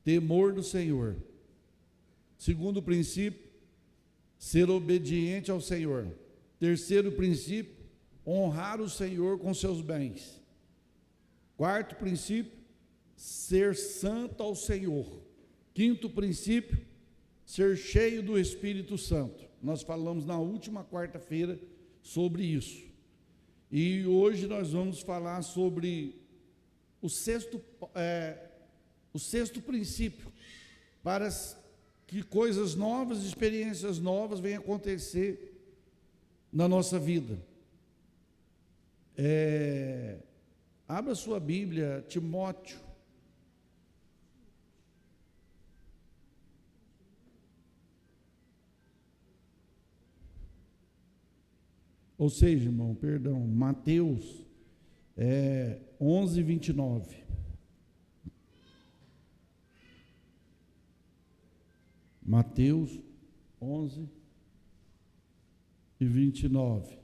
temor do Senhor. Segundo princípio, ser obediente ao Senhor. Terceiro princípio, honrar o Senhor com seus bens. Quarto princípio, ser santo ao Senhor. Quinto princípio, ser cheio do Espírito Santo. Nós falamos na última quarta-feira sobre isso. E hoje nós vamos falar sobre o sexto princípio, para que coisas novas, experiências novas venham acontecer na nossa vida. Abra sua Bíblia, Timóteo. Ou seja, irmão, perdão, Mateus 11, 29. Mateus 11 e 29.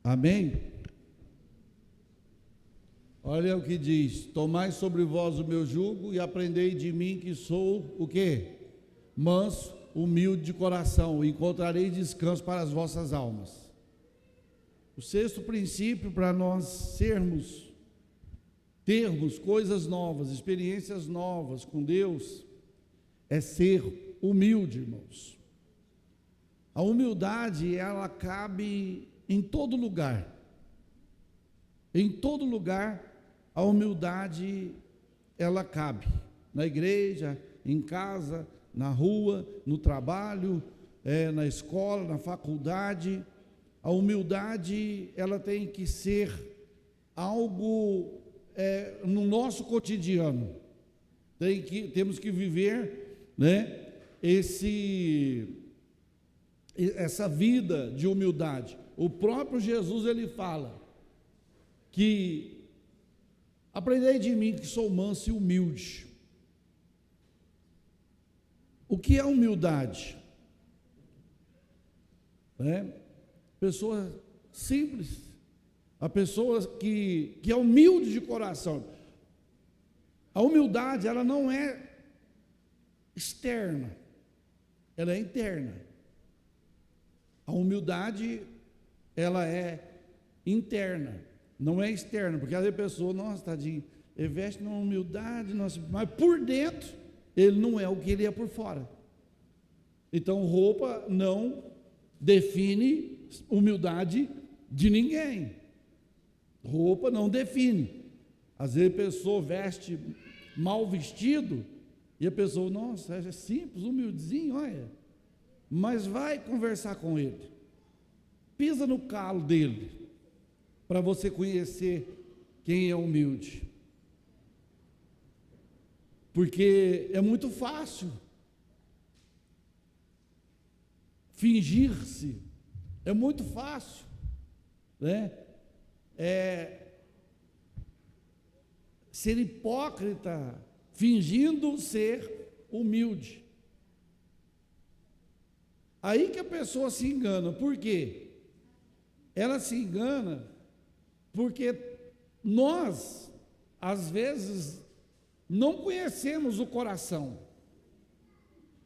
Amém? Olha o que diz: tomai sobre vós o meu jugo e aprendei de mim, que sou o quê? Manso, humilde de coração, e encontrareis descanso para as vossas almas. O sexto princípio para nós termos coisas novas, experiências novas com Deus, é ser humilde, irmãos. A humildade, ela cabe em todo lugar. Em todo lugar, a humildade, ela cabe. Na igreja, em casa, na rua, no trabalho, na escola, na faculdade. A humildade, ela tem que ser algo no nosso cotidiano. Temos que viver, né, essa vida de humildade. O próprio Jesus, ele fala que aprendei de mim, que sou manso e humilde. O que é humildade? Pessoa simples, a pessoa que é humilde de coração. A humildade, ela não é externa, ela é interna. A humildade, ela é interna, não é externa, porque às vezes a pessoa, nossa, tadinho, ele veste numa humildade, nossa, mas por dentro, ele não é o que ele é por fora. Então, roupa não define humildade de ninguém. Roupa não define. Às vezes a pessoa veste mal vestido, e a pessoa, nossa, é simples, humildezinho, olha, mas vai conversar com ele, pisa no calo dele, para você conhecer quem é humilde. Porque é muito fácil fingir-se, é muito fácil, né? Ser hipócrita, fingindo ser humilde. Aí que a pessoa se engana. Por quê? Ela se engana porque nós, às vezes, não conhecemos o coração,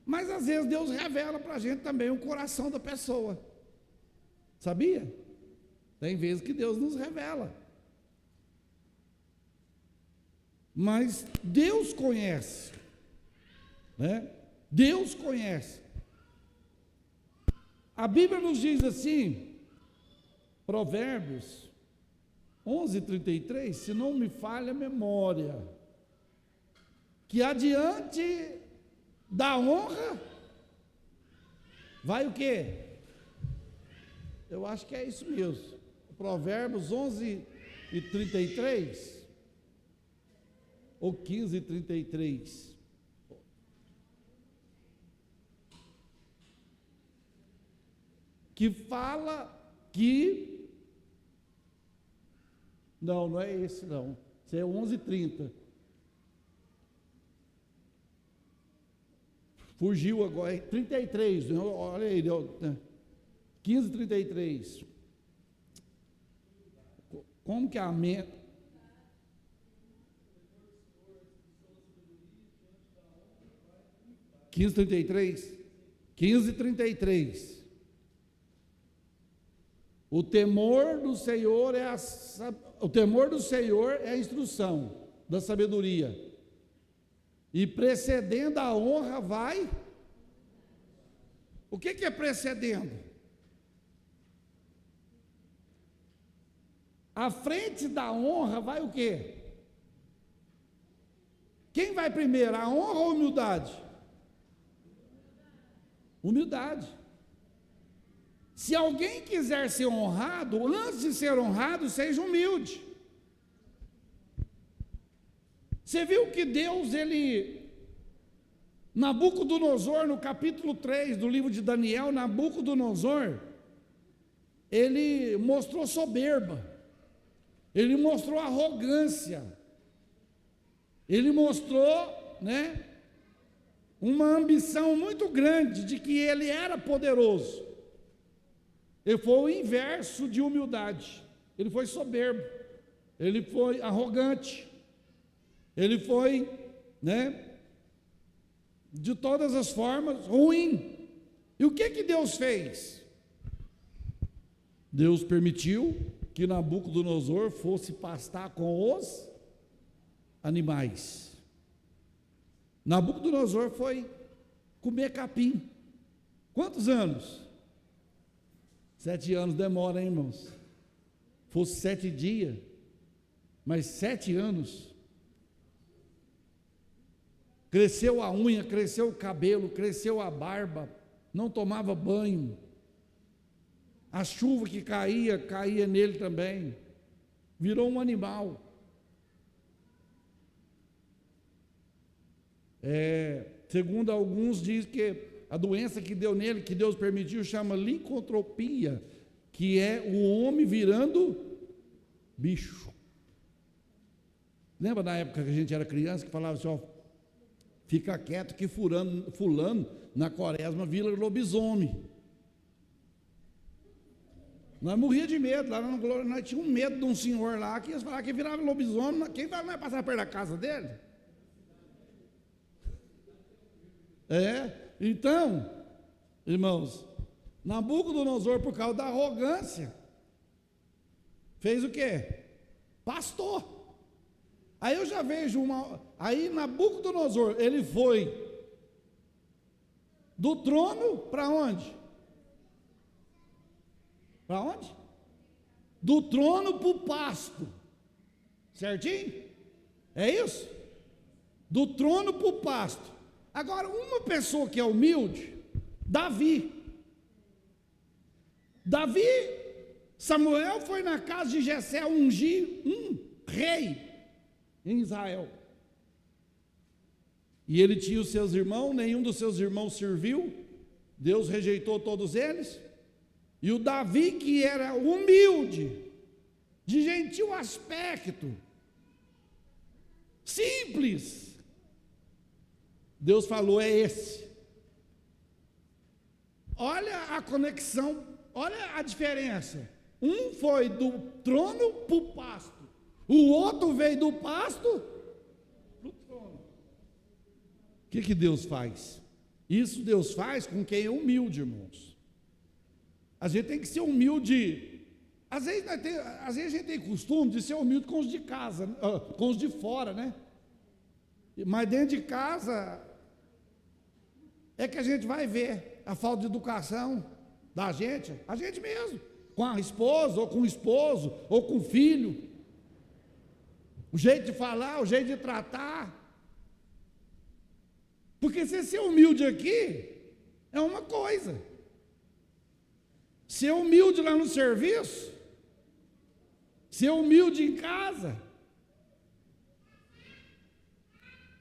mas às vezes Deus revela para a gente também o coração da pessoa, sabia? Tem vezes que Deus nos revela, mas Deus conhece, né? Deus conhece. A Bíblia nos diz assim, Provérbios 11:33, se não me falha a memória, que adiante da honra vai o quê? Eu acho que é isso mesmo. Provérbios 11:33 ou 15:33. Que fala que não é esse não. Isso é 11:30. Fugiu agora, 33, olha aí, 15:33. Como que a mente... 15:33. O temor do Senhor é a instrução da sabedoria. E precedendo a honra vai... O que é precedendo? À frente da honra vai o quê? Quem vai primeiro, a honra ou a humildade? Humildade. Se alguém quiser ser honrado, antes de ser honrado, seja humilde. Você viu que Deus, Nabucodonosor, no capítulo 3 do livro de Daniel, Nabucodonosor, ele mostrou soberba, ele mostrou arrogância, ele mostrou, uma ambição muito grande de que ele era poderoso. Ele foi o inverso de humildade, ele foi soberbo, ele foi arrogante, ele foi, de todas as formas, ruim. E o que Deus fez? Deus permitiu que Nabucodonosor fosse pastar com os animais. Nabucodonosor foi comer capim. Quantos anos? 7 anos demora, hein, irmãos? Fosse 7 dias, mas 7 anos. Cresceu a unha, cresceu o cabelo, cresceu a barba, não tomava banho. A chuva que caía nele também. Virou um animal. Segundo alguns, diz que a doença que deu nele, que Deus permitiu, chama licantropia, que é o homem virando bicho. Lembra da época que a gente era criança, que falava assim, fica quieto que fulano na quaresma vira lobisomem. Nós morríamos de medo, lá na Glória, nós tínhamos medo de um senhor lá, que ia falar que virava lobisomem, quem vai mais passar perto da casa dele? Então, irmãos, Nabucodonosor, por causa da arrogância, fez o quê? Pastor. Aí eu já vejo aí Nabucodonosor, ele foi do trono para onde? Para onde? Do trono para o pasto, certinho? É isso? Do trono para o pasto. Agora, uma pessoa que é humilde, Davi, Samuel foi na casa de Jessé ungir um rei em Israel, e ele tinha os seus irmãos, nenhum dos seus irmãos serviu, Deus rejeitou todos eles, e o Davi, que era humilde, de gentil aspecto, simples, Deus falou, é esse. Olha a conexão, olha a diferença, um foi do trono para o pasto, o outro veio do pasto para o trono. O que Deus faz? Isso Deus faz com quem é humilde, irmãos. A gente tem que ser humilde. Às vezes a gente tem costume de ser humilde com os de casa, com os de fora, mas dentro de casa é que a gente vai ver a falta de educação da gente, a gente mesmo, com a esposa, ou com o esposo, ou com o filho, o jeito de falar, o jeito de tratar. Porque se ser humilde aqui é uma coisa, ser humilde lá no serviço, ser humilde em casa.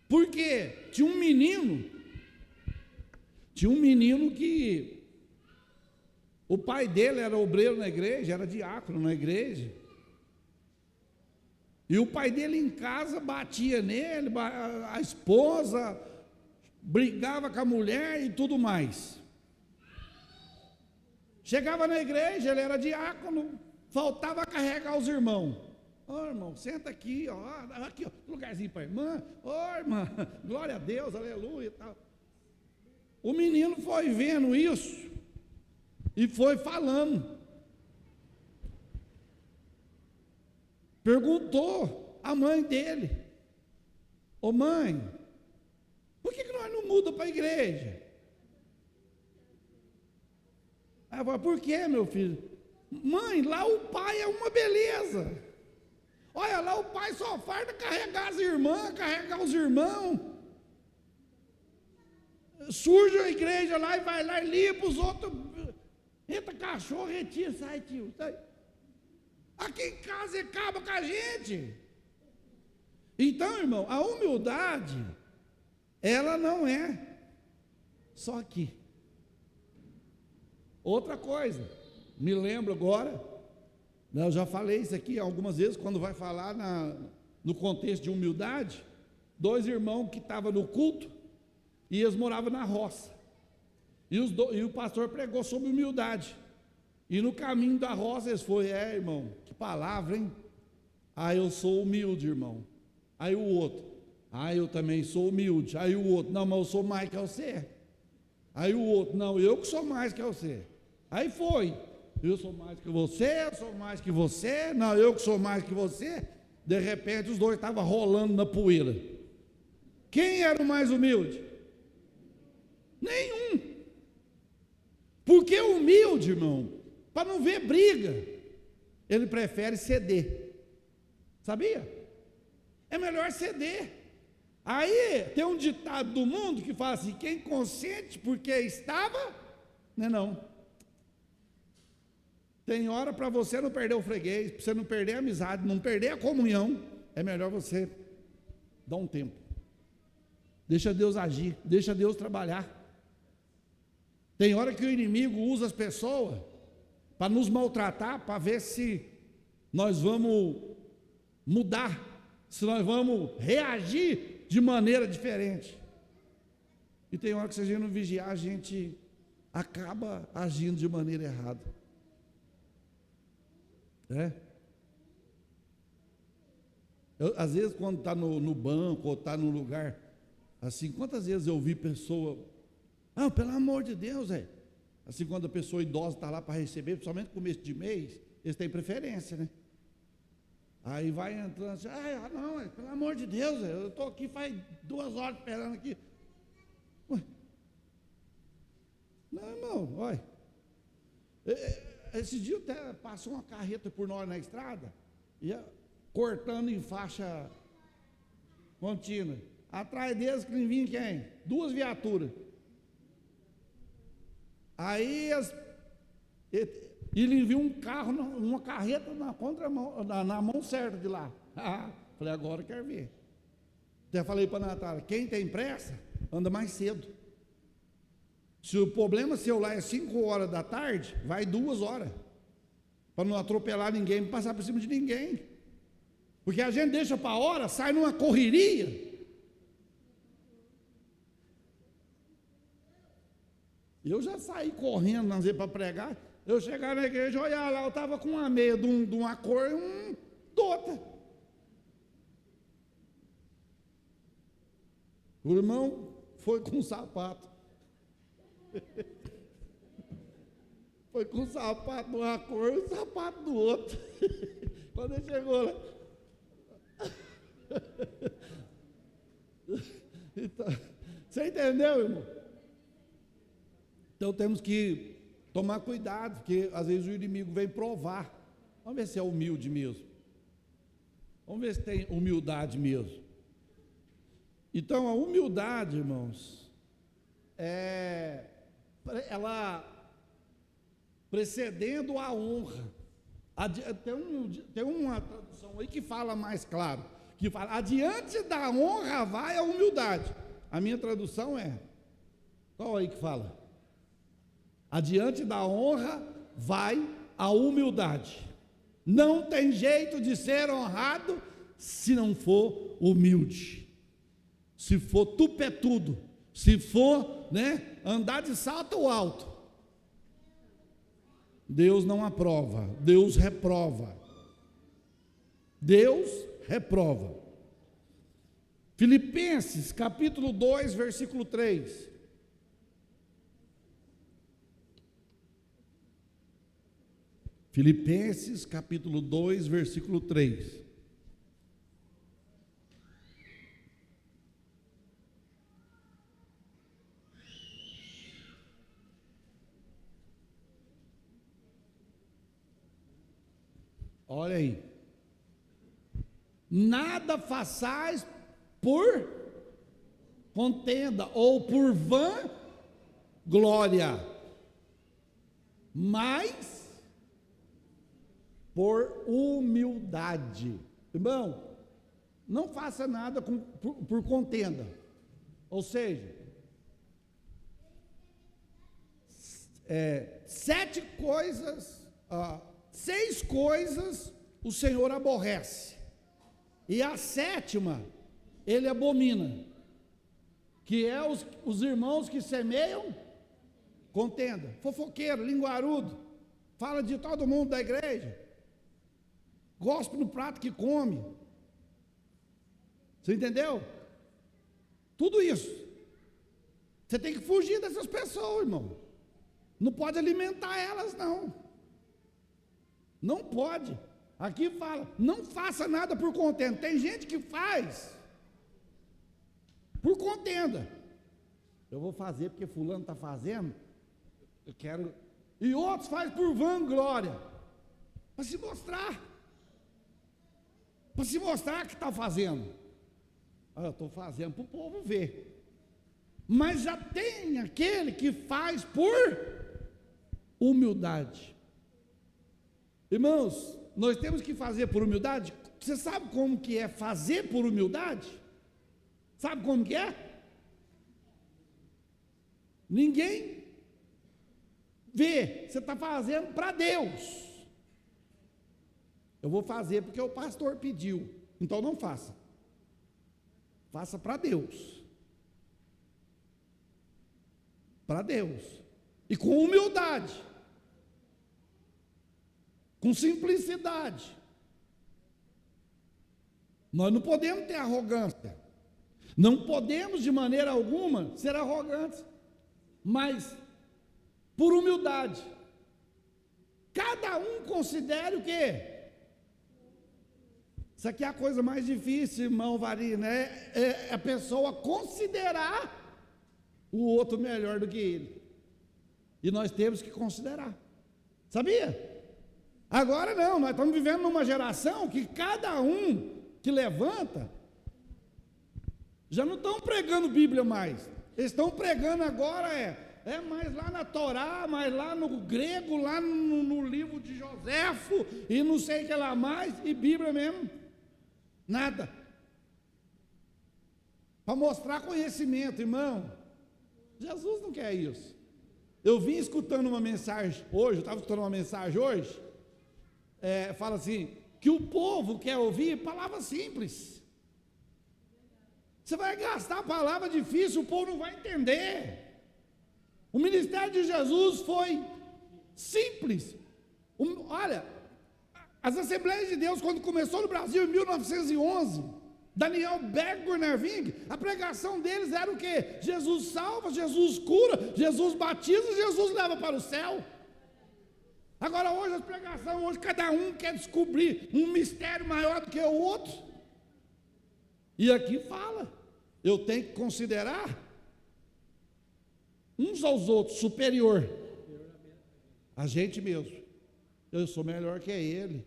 Porque tinha um menino que o pai dele era obreiro na igreja, era diácono na igreja, e o pai dele em casa batia nele, a esposa brigava com a mulher e tudo mais. Chegava na igreja, ele era diácono, faltava carregar os irmãos. Irmão, senta aqui, aqui, lugarzinho para a irmã. Irmã, glória a Deus, aleluia e tal. O menino foi vendo isso e foi falando. Perguntou à mãe dele: ô mãe, por que nós não mudamos para a igreja? Ela falou: por que, meu filho? Mãe, lá o pai é uma beleza. Olha, lá o pai só farta carregar as irmãs, carregar os irmãos. Surge a igreja lá e vai lá e limpa os outros. Entra cachorro, retira, sai, tio. Sai. Aqui em casa acaba com a gente. Então, irmão, a humildade, ela não é só aqui. Outra coisa, me lembro agora, eu já falei isso aqui algumas vezes, quando vai falar no contexto de humildade, 2 irmãos que estavam no culto, e eles moravam na roça, e o pastor pregou sobre humildade, e no caminho da roça eles foram: irmão, que palavra, hein? Eu sou humilde, irmão. Aí o outro: eu também sou humilde. Aí o outro: não, mas eu sou mais que você. Aí o outro: não, eu que sou mais que você. Aí foi: eu sou mais que você, eu sou mais que você, não, eu que sou mais que você. De repente os dois estavam rolando na poeira. Quem era o mais humilde? Nenhum. Porque o humilde, irmão, para não ver briga, ele prefere ceder. Sabia? É melhor ceder. Aí tem um ditado do mundo que fala assim: quem consente porque estava, não. Tem hora para você não perder o freguês, para você não perder a amizade, não perder a comunhão, é melhor você dar um tempo. Deixa Deus agir, deixa Deus trabalhar. Tem hora que o inimigo usa as pessoas para nos maltratar, para ver se nós vamos mudar, se nós vamos reagir de maneira diferente. E tem hora que, se a gente não vigiar, a gente acaba agindo de maneira errada. Às vezes, quando está no banco ou está num lugar assim, quantas vezes eu vi pessoa: pelo amor de Deus, assim, quando a pessoa idosa está lá para receber, principalmente no começo de mês, eles têm preferência, né? Aí vai entrando assim: não, pelo amor de Deus, eu estou aqui faz 2 horas esperando aqui. Ué. Não, irmão, olha, esse dia até passou uma carreta por nós na estrada, ia cortando em faixa contínua. Atrás deles que vinha quem? 2 viaturas. Aí ele viu um carro, uma carreta na contramão, na mão certa de lá. Falei: agora eu quero ver. Até falei para a Natália: quem tem pressa, anda mais cedo. Se o problema seu lá é 5 horas da tarde, vai 2 horas, para não atropelar ninguém, não passar por cima de ninguém. Porque a gente deixa para a hora, sai numa correria. Eu já saí correndo para pregar. Eu chegava na igreja, olhava lá, eu estava com uma meia de uma cor e de outra. O irmão foi com um sapato. Foi com o sapato de uma cor e o sapato do outro. Quando ele chegou lá. Então, você entendeu, irmão? Então temos que tomar cuidado, porque às vezes o inimigo vem provar. Vamos ver se é humilde mesmo. Vamos ver se tem humildade mesmo. Então a humildade, irmãos, ela precedendo a honra. Tem uma tradução aí que fala mais claro, que fala: adiante da honra vai a humildade. A minha tradução qual aí que fala? Adiante da honra vai a humildade. Não tem jeito de ser honrado se não for humilde. Se for tupetudo, Se for, né, andar de salto alto, Deus não aprova, Deus reprova. Deus reprova. Filipenses capítulo 2, versículo 3. Filipenses capítulo 2, versículo 3. Olha aí. Nada façais por contenda ou por vã glória, mas por humildade. Irmão, não faça nada por contenda. Ou seja, 6 coisas o Senhor aborrece, e a 7ª Ele abomina, que é os irmãos que semeiam contenda, fofoqueiro, linguarudo, fala de todo mundo da igreja, gospe no prato que come. Você entendeu? Tudo isso. Você tem que fugir dessas pessoas, irmão. Não pode alimentar elas, não. Não pode. Aqui fala, não faça nada por contenda. Tem gente que faz por contenda. Eu vou fazer porque fulano está fazendo, eu quero. E outros fazem por vanglória, para se mostrar. Para se mostrar que está fazendo. Eu estou fazendo para o povo ver. Mas já tem aquele que faz por humildade. Irmãos, nós temos que fazer por humildade. Você sabe como que é fazer por humildade? Sabe como que é? Ninguém vê, você está fazendo para Deus. Eu vou fazer porque o pastor pediu, então não faça. Faça para Deus. Para Deus. E com humildade. Com simplicidade. Nós não podemos ter arrogância. Não podemos de maneira alguma ser arrogantes. Mas por humildade. Cada um considere o quê? Isso aqui é a coisa mais difícil, irmão Vari, né? É a pessoa considerar o outro melhor do que ele. E nós temos que considerar. Sabia? Agora não, nós estamos vivendo numa geração que cada um que levanta, já não estão pregando Bíblia mais. Eles estão pregando agora, mais lá na Torá, mais lá no grego, lá no livro de Joséfo, e não sei o que lá mais, e Bíblia mesmo. Nada. Para mostrar conhecimento, irmão. Jesus não quer isso. Eu vim escutando uma mensagem hoje, eu estava escutando uma mensagem hoje, fala assim, que o povo quer ouvir palavra simples. Você vai gastar palavra difícil, o povo não vai entender. O ministério de Jesus foi simples. Olha, as Assembleias de Deus, quando começou no Brasil em 1911, Daniel Bergner, a pregação deles era o quê? Jesus salva, Jesus cura, Jesus batiza, Jesus leva para o céu. Agora hoje as pregações, hoje cada um quer descobrir um mistério maior do que o outro. E aqui fala, eu tenho que considerar uns aos outros superior a gente mesmo. Eu sou melhor que ele.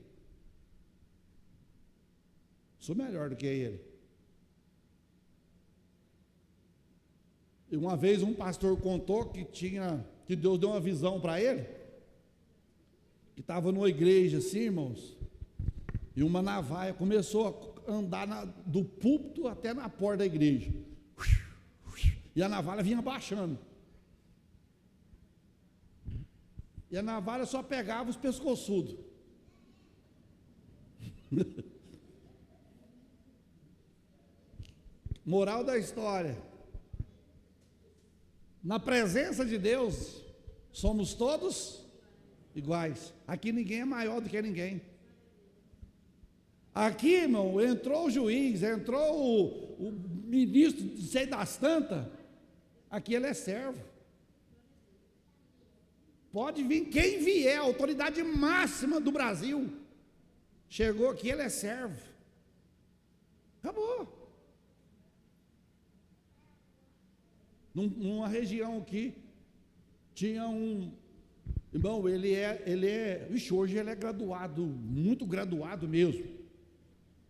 Sou melhor do que ele. E uma vez um pastor contou que Deus deu uma visão para ele, que estava numa igreja assim, irmãos, e uma navalha começou a andar do púlpito até na porta da igreja, e a navalha vinha baixando, e a navalha só pegava os pescoçudos. Moral da história: Na presença de Deus, somos todos iguais. Aqui ninguém é maior do que ninguém. Aqui, irmão, entrou o juiz, entrou o ministro, não sei das tantas. Aqui ele é servo. Pode vir quem vier, a autoridade máxima do Brasil. Chegou aqui, ele é servo. Acabou. Numa região aqui, tinha um irmão, vixe, hoje ele é graduado, muito graduado mesmo.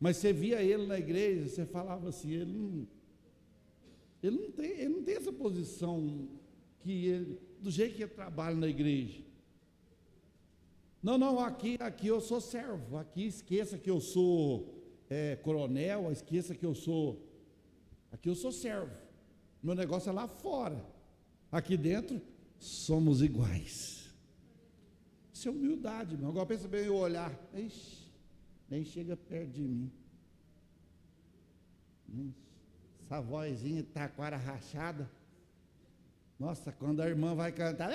Mas você via ele na igreja, você falava assim, ele não tem essa posição do jeito que ele trabalha na igreja. Não, aqui eu sou servo, aqui esqueça que eu sou coronel, esqueça que aqui eu sou servo. Meu negócio é lá fora. Aqui dentro, somos iguais. Isso é humildade, irmão. Agora pensa bem, eu olhar, ixi, nem chega perto de mim. Essa vozinha taquara rachada. Nossa, quando a irmã vai cantar,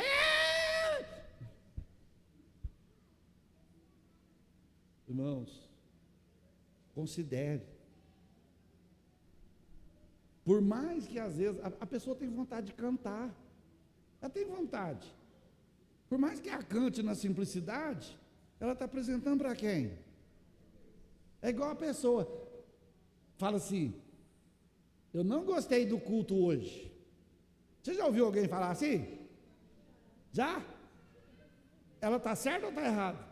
irmãos, considere. Por mais que às vezes a pessoa tem vontade de cantar, ela tem vontade. Por mais que ela cante na simplicidade, ela está apresentando para quem? É igual a pessoa fala assim, eu não gostei do culto hoje. Você já ouviu alguém falar assim? Já? Ela está certa ou está errada?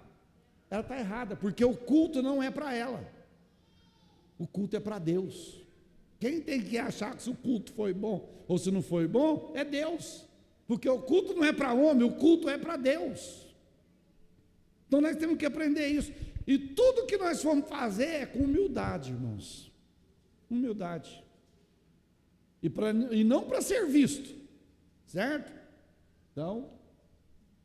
Ela está errada, porque o culto não é para ela. O culto é para Deus. Quem tem que achar se o culto foi bom ou se não foi bom é Deus, porque o culto não é para homem, o culto é para Deus. Então nós temos que aprender isso, e tudo que nós vamos fazer é com humildade, irmãos, humildade, e não para ser visto, certo? Então,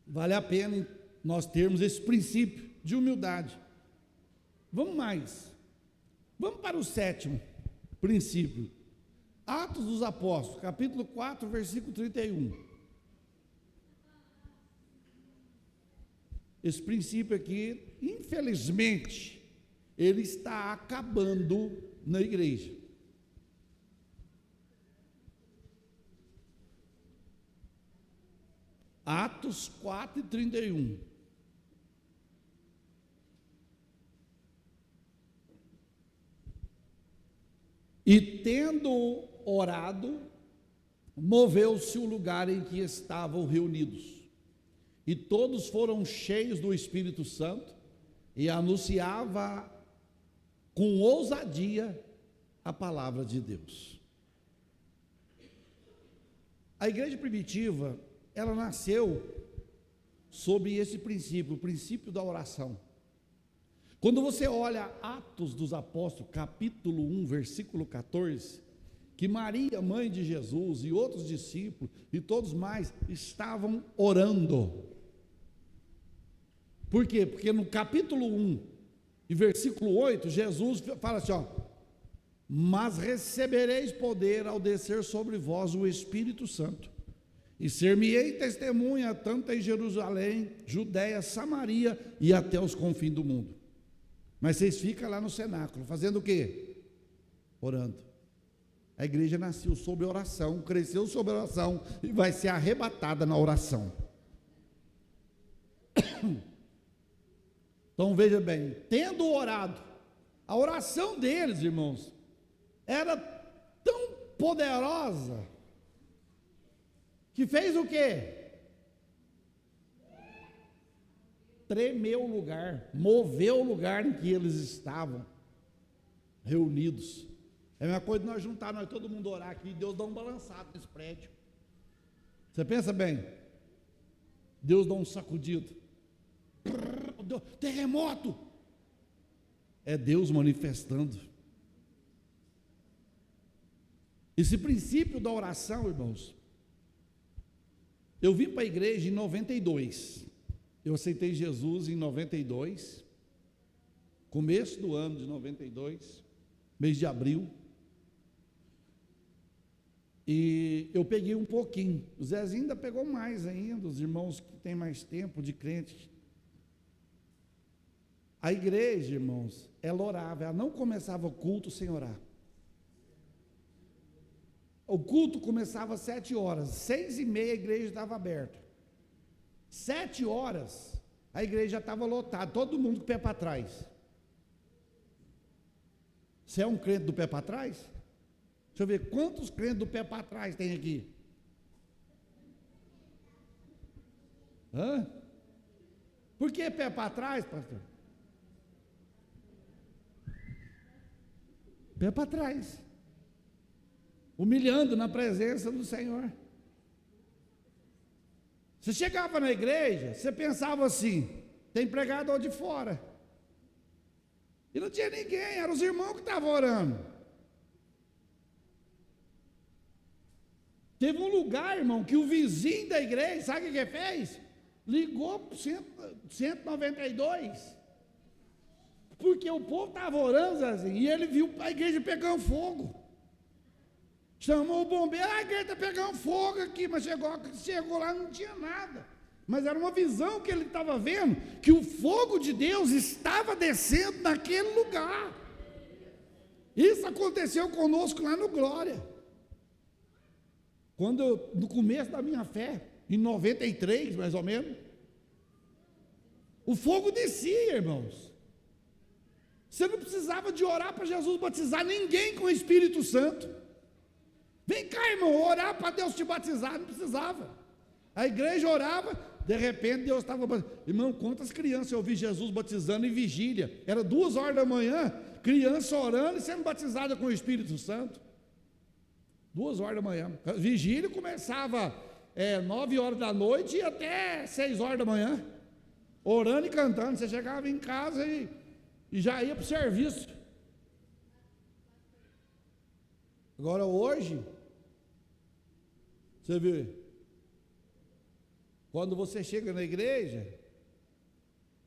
vale a pena nós termos esse princípio de humildade. Vamos mais, vamos para o sétimo princípio, Atos dos Apóstolos, capítulo 4, versículo 31. Esse princípio aqui, infelizmente, ele está acabando na igreja. Atos 4, 31. E tendo orado, moveu-se o lugar em que estavam reunidos, e todos foram cheios do Espírito Santo, e anunciava com ousadia a palavra de Deus. A igreja primitiva, ela nasceu sob esse princípio, o princípio da oração. Quando você olha Atos dos Apóstolos, capítulo 1, versículo 14, que Maria, mãe de Jesus, e outros discípulos, e todos mais, estavam orando. Por quê? Porque no capítulo 1, e versículo 8, Jesus fala assim, mas recebereis poder ao descer sobre vós o Espírito Santo, e ser-me-ei testemunha tanto em Jerusalém, Judéia, Samaria e até os confins do mundo. Mas vocês ficam lá no cenáculo, fazendo o quê? Orando. A igreja nasceu sob oração, cresceu sob oração e vai ser arrebatada na oração. Então veja bem, tendo orado, a oração deles, irmãos, era tão poderosa, que fez o quê? Tremeu o lugar, moveu o lugar em que eles estavam reunidos. É a mesma coisa de nós juntar, nós todo mundo orar aqui, Deus dá um balançado nesse prédio. Você pensa bem? Deus dá um sacudido. Terremoto! É Deus manifestando. Esse princípio da oração, irmãos, eu vim para a igreja em 92. Eu aceitei Jesus em 92, começo do ano de 92, mês de abril. E eu peguei um pouquinho. O Zezinho ainda pegou mais ainda, os irmãos que têm mais tempo de crente. A igreja, irmãos, ela orava, ela não começava o culto sem orar. O culto começava às 7 horas, 6h30 a igreja estava aberta. 7 horas, a igreja já estava lotada, todo mundo com o pé para trás. Você é um crente do pé para trás? Deixa eu ver, quantos crentes do pé para trás tem aqui? Hã? Por que pé para trás, pastor? Pé para trás. Humilhando na presença do Senhor. Você chegava na igreja, você pensava assim, tem pregador de fora. E não tinha ninguém, eram os irmãos que estavam orando. Teve um lugar, irmão, que o vizinho da igreja, sabe o que ele fez? Ligou para o 192. Porque o povo estava orando, Zezinho, e ele viu a igreja pegando fogo. Chamou o bombeiro, a igreja está pegando fogo aqui, mas chegou lá, não tinha nada. Mas era uma visão que ele estava vendo, que o fogo de Deus estava descendo naquele lugar. Isso aconteceu conosco lá no Glória. Quando eu, no começo da minha fé, em 93 mais ou menos, o fogo descia, irmãos. Você não precisava de orar para Jesus batizar ninguém com o Espírito Santo. Vem cá, irmão, orar para Deus te batizar, não precisava. A igreja orava, de repente Deus estava batizando. Irmão, quantas crianças eu vi Jesus batizando em vigília? Era 2 horas da manhã, criança orando e sendo batizada com o Espírito Santo. 2 horas da manhã. A vigília começava 9 horas da noite e até 6 horas da manhã. Orando e cantando. Você chegava em casa e já ia para o serviço. Agora hoje, você vê, quando você chega na igreja,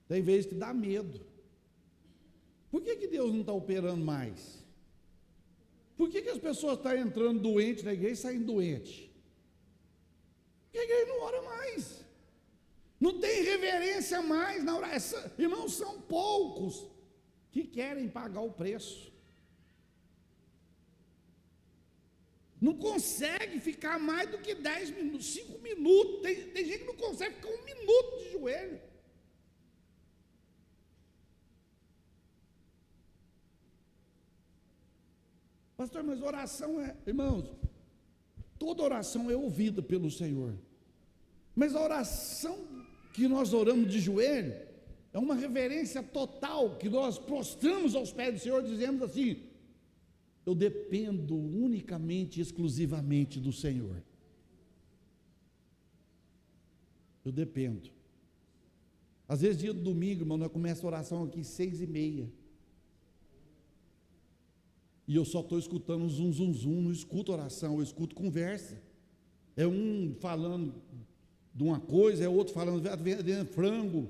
tem vezes que dá medo. Por que Deus não está operando mais? Por que as pessoas estão entrando doentes na igreja e saindo doentes? Porque a igreja não ora mais. Não tem reverência mais na oração. Irmãos, são poucos que querem pagar o preço. Não consegue ficar mais do que 10 minutos, 5 minutos. Tem gente que não consegue ficar 1 minuto de joelho. Pastor, mas oração irmãos, toda oração é ouvida pelo Senhor. Mas a oração que nós oramos de joelho é uma reverência total, que nós prostramos aos pés do Senhor, dizemos assim: eu dependo unicamente, exclusivamente do Senhor. Eu dependo. Às vezes dia do domingo, irmão, nós começamos a oração aqui 6h30. E eu só estou escutando um zum, zum, zum, não escuto oração, eu escuto conversa. É um falando de uma coisa, é outro falando de frango.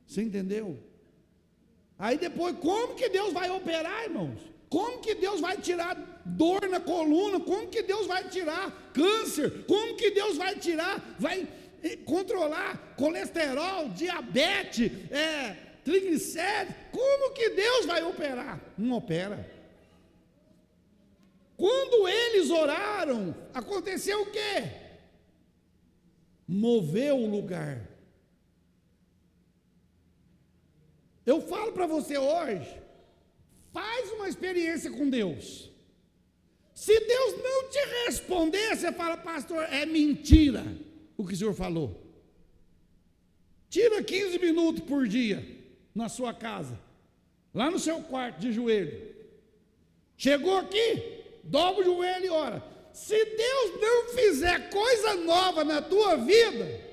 Você entendeu? Aí depois, como que Deus vai operar, irmãos? Como que Deus vai tirar dor na coluna? Como que Deus vai tirar câncer? Como que Deus vai tirar, vai controlar colesterol, diabetes, triglicéridos? Como que Deus vai operar? Não opera. Quando eles oraram, aconteceu o quê? Moveu o lugar. Eu falo para você hoje, faz uma experiência com Deus. Se Deus não te responder, você fala: pastor, é mentira o que o senhor falou. Tira 15 minutos por dia na sua casa, lá no seu quarto de joelho. Chegou aqui, dobra o joelho e ora. Se Deus não fizer coisa nova na tua vida,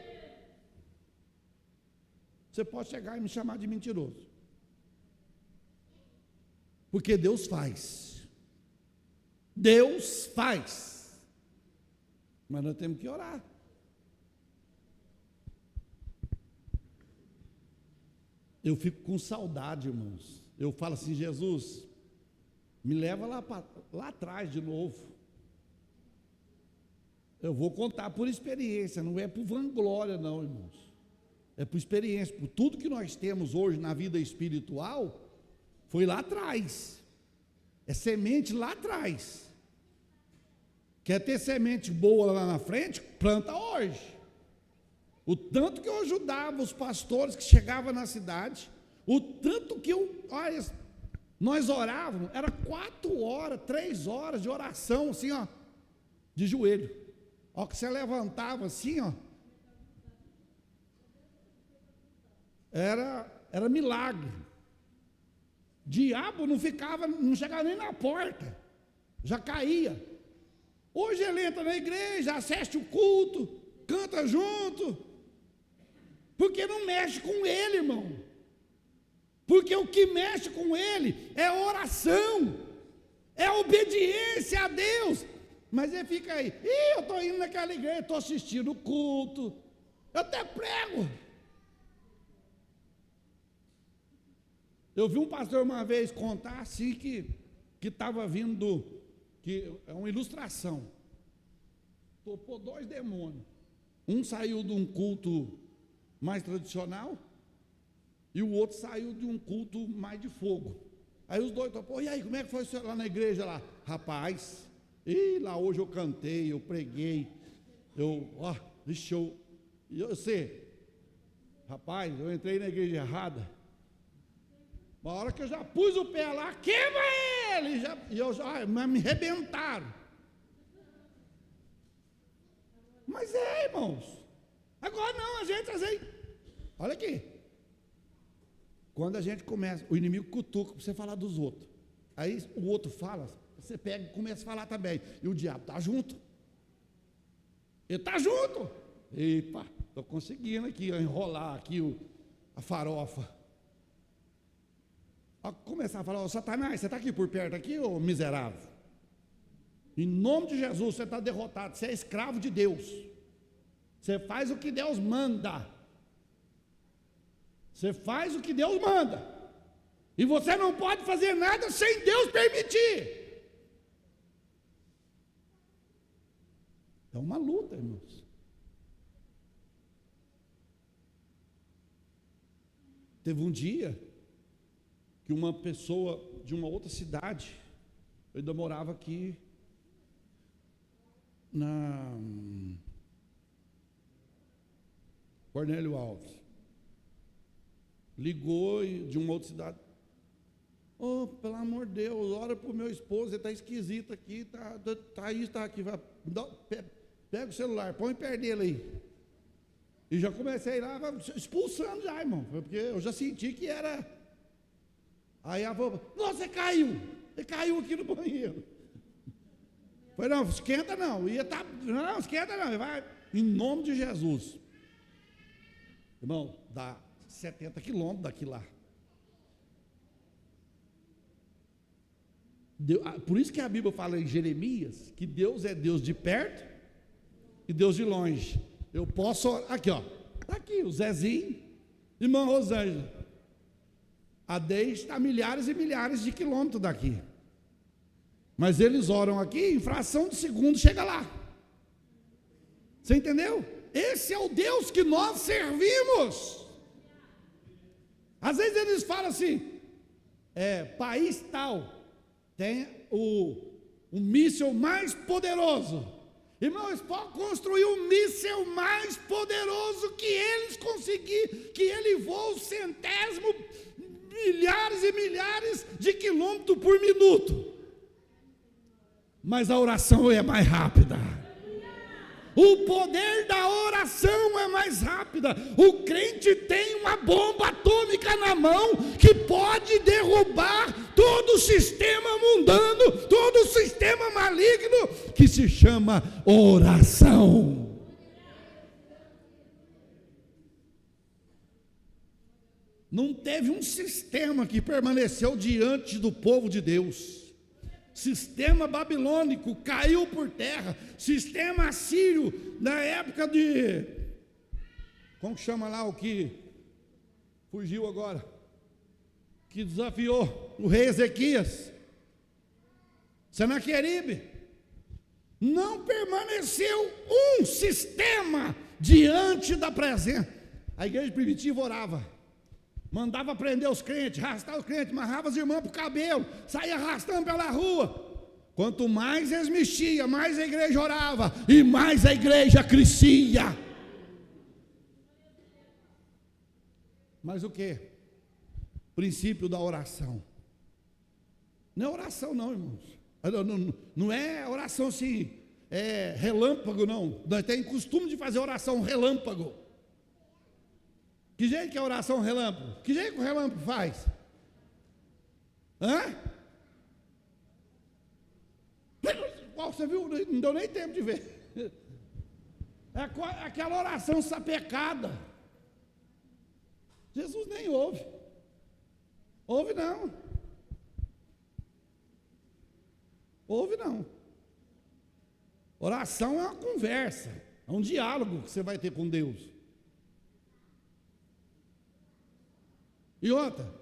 você pode chegar e me chamar de mentiroso. Porque Deus faz. Deus faz. Mas nós temos que orar. Eu fico com saudade, irmãos. Eu falo assim: Jesus, me leva lá atrás de novo. Eu vou contar por experiência, não é por vanglória não, irmãos. É por experiência, por tudo que nós temos hoje na vida espiritual, foi lá atrás. É semente lá atrás. Quer ter semente boa lá na frente? Planta hoje. O tanto que eu ajudava os pastores que chegavam na cidade, o tanto que olha, nós orávamos, era 4 horas, 3 horas de oração, assim, ó, de joelho. Ó, que você levantava assim, ó, era milagre. Diabo não chegava nem na porta, já caía. Hoje ele entra na igreja, assiste o culto, canta junto, porque não mexe com ele, irmão. Porque o que mexe com ele é oração, é obediência a Deus. Mas ele fica aí, eu estou indo naquela igreja, estou assistindo o culto, eu até prego. Eu vi um pastor uma vez contar assim que estava vindo, que é uma ilustração, topou 2 demônios, um saiu de um culto mais tradicional, e o outro saiu de um culto mais de fogo. Aí os dois topou, e aí, como é que foi lá na igreja lá? Rapaz, lá hoje eu cantei, eu preguei, eu sei, rapaz, eu entrei na igreja errada. Uma hora que eu já pus o pé lá, queima ele! Mas me arrebentaram. Mas irmãos, agora não, a gente assim, olha aqui. Quando a gente começa, o inimigo cutuca para você falar dos outros. Aí o outro fala, você pega e começa a falar também. E o diabo está junto. Ele está junto. Epa, estou conseguindo aqui enrolar aqui a farofa. A começar a falar, Satanás, você está aqui por perto aqui, ô miserável? Em nome de Jesus, você está derrotado, você é escravo de Deus. Você faz o que Deus manda. Você faz o que Deus manda. E você não pode fazer nada sem Deus permitir. É uma luta, irmãos. Teve um dia que uma pessoa de uma outra cidade, eu ainda morava aqui na Cornélio Alves, ligou de uma outra cidade, pelo amor de Deus, ora para o meu esposo, ele está esquisito aqui, está aqui, pega o celular, põe perto dele aí. E já comecei lá, expulsando já, irmão, porque eu já senti que era. Aí a avó, você caiu aqui no banheiro. Foi, não, esquenta não, não, esquenta não, vai, em nome de Jesus. Irmão, dá 70 quilômetros daqui lá. Por isso que a Bíblia fala em Jeremias, que Deus é Deus de perto e Deus de longe. Eu posso, aqui ó, está aqui o Zezinho, irmã Rosângela. A Deis está a milhares e milhares de quilômetros daqui. Mas eles oram aqui, em fração de segundo chega lá. Você entendeu? Esse é o Deus que nós servimos. Às vezes eles falam assim, país tal tem o míssil mais poderoso. Irmãos, pode construir o míssil mais poderoso que eles conseguirem, que ele voa centésimo, milhares e milhares de quilômetros por minuto. Mas a oração é mais rápida. O poder da oração é mais rápida. O crente tem uma bomba atômica na mão que pode derrubar todo o sistema mundano, todo o sistema maligno que se chama oração. Não teve um sistema que permaneceu diante do povo de Deus. Sistema babilônico caiu por terra. Sistema assírio, na época de... Como que chama lá o que fugiu agora? Que desafiou o rei Ezequias. Senaqueribe. Não permaneceu um sistema diante da presença. A igreja primitiva orava, mandava prender os crentes, arrastar os crentes, amarrava as irmãs para o cabelo, saía arrastando pela rua. Quanto mais eles mexiam, mais a igreja orava e mais a igreja crescia. Mas o que? Princípio da oração. Não é oração não, irmãos. Não é oração assim, relâmpago não. Nós temos costume de fazer oração relâmpago. Que jeito que é oração relâmpago? Que jeito que o relâmpago faz? Hã? Você viu? Não deu nem tempo de ver. É aquela oração sapecada. Jesus nem ouve. Ouve não. Ouve não. Oração é uma conversa, é um diálogo que você vai ter com Deus. E outra,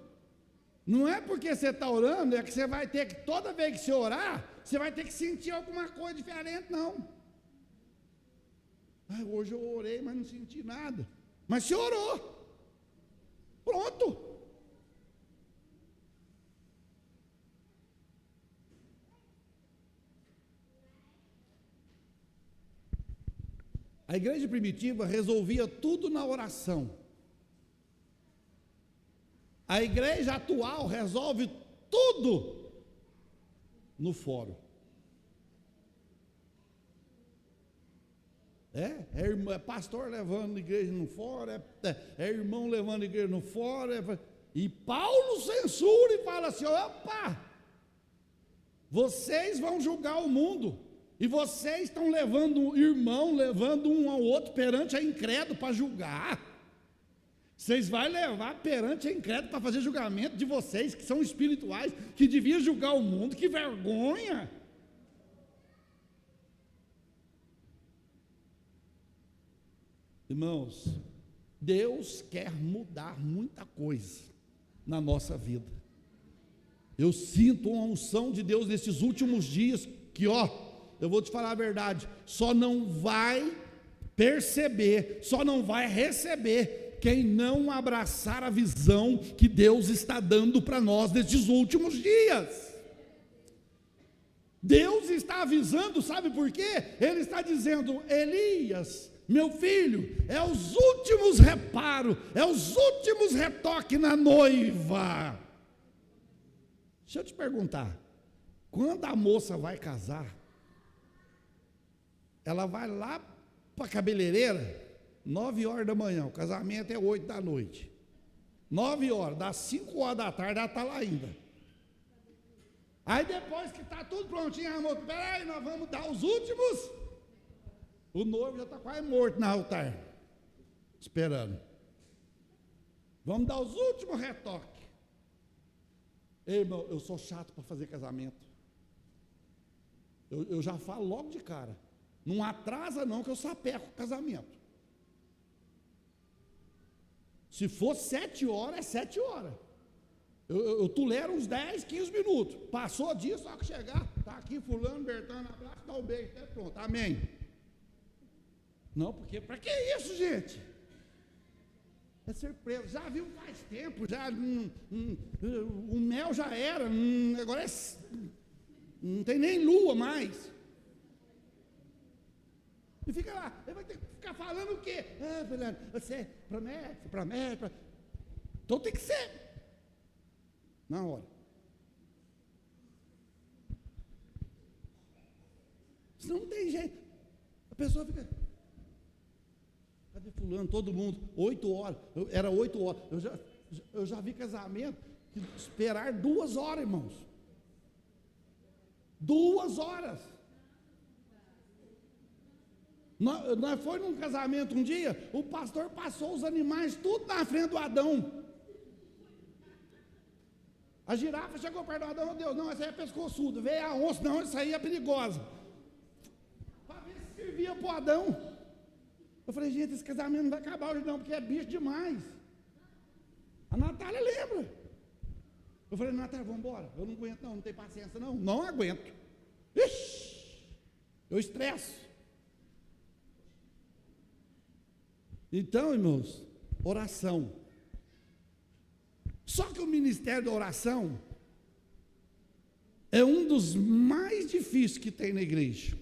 não é porque você está orando, é que você vai ter que, toda vez que você orar, você vai ter que sentir alguma coisa diferente, não. Hoje eu orei, mas não senti nada. Mas você orou. Pronto. A igreja primitiva resolvia tudo na oração. A igreja atual resolve tudo no fórum. É pastor levando a igreja no fórum, é irmão levando a igreja no fórum. E Paulo censura e fala assim: opa, vocês vão julgar o mundo. E vocês estão levando o irmão, levando um ao outro perante a incrédulo para julgar. Vocês vão levar perante a incrédulo para fazer julgamento de vocês, que são espirituais, que deviam julgar o mundo. Que vergonha! Irmãos, Deus quer mudar muita coisa na nossa vida. Eu sinto uma unção de Deus nesses últimos dias, que eu vou te falar a verdade, só não vai perceber, só não vai receber quem não abraçar a visão que Deus está dando para nós nesses últimos dias. Deus está avisando, sabe por quê? Ele está dizendo: Elias, meu filho, é os últimos reparos, é os últimos retoques na noiva. Deixa eu te perguntar, quando a moça vai casar, ela vai lá para a cabeleireira, 9 horas da manhã, o casamento é 8 da noite. 9 horas, das 5 horas da tarde, ela está lá ainda. Aí depois que está tudo prontinho, a moça, peraí, nós vamos dar os últimos. O noivo já está quase morto no altar, esperando. Vamos dar os últimos retoques. Ei, irmão, eu sou chato para fazer casamento. Eu já falo logo de cara. Não atrasa não, que eu sapeco o casamento. Se for 7 horas, é 7 horas. Eu tolero uns 10, 15 minutos. Passou disso, só que chegar, está aqui fulano, Bertano, abraço, dá um beijo, até pronto, amém. Não, porque, para que isso, gente? É surpresa, já viu faz tempo, já, o mel já era, agora não tem nem lua mais. E fica lá, ele vai ter que ficar falando o quê? Fernando, você promete. Então tem que ser. Na hora. Senão não tem jeito. A pessoa fica. Cadê fulano? Todo mundo. 8 horas. Era 8 horas. Eu já vi casamento que esperar 2 horas, irmãos. 2 horas. Nós foi num casamento um dia, o pastor passou os animais tudo na frente do Adão. A girafa chegou perto do Adão, Deus, não, essa aí é pescoçuda. Veio a onça, não, essa aí é perigosa. Para ver se servia para o Adão. Eu falei, gente, esse casamento não vai acabar hoje não, porque é bicho demais. A Natália lembra. Eu falei, Natália, vamos embora. Eu não aguento não tenho paciência não. Não aguento. Ixi! Eu estresso. Então, irmãos, oração. Só que o ministério da oração é um dos mais difíceis que tem na igreja.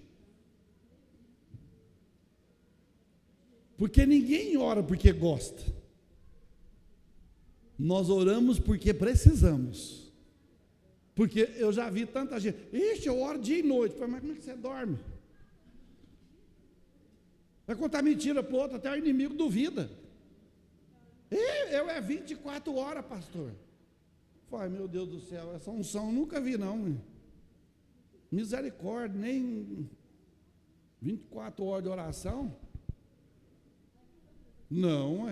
Porque ninguém ora porque gosta. Nós oramos porque precisamos. Porque eu já vi tanta gente, ixi, eu oro dia e noite. Mas como é que você dorme? Vai contar mentira para o outro, até o inimigo duvida. Eu é 24 horas, pastor. Ai, meu Deus do céu, essa unção eu nunca vi não. Misericórdia, nem 24 horas de oração. Não,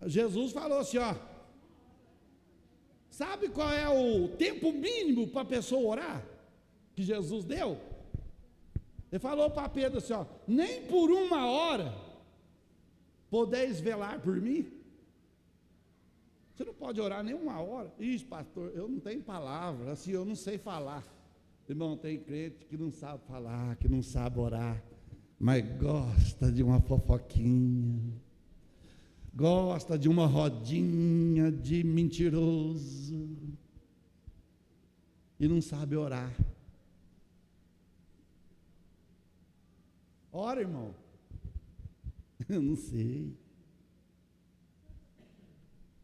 Jesus falou assim, ó. Sabe qual é o tempo mínimo para a pessoa orar? Que Jesus deu? Ele falou para Pedro assim, ó, nem por 1 hora podeis velar por mim? Você não pode orar nem 1 hora. Ixi, pastor, eu não tenho palavra, assim, eu não sei falar. Irmão, tem crente que não sabe falar, que não sabe orar, mas gosta de uma fofoquinha, gosta de uma rodinha de mentiroso, e não sabe orar. Ora, irmão. Eu não sei.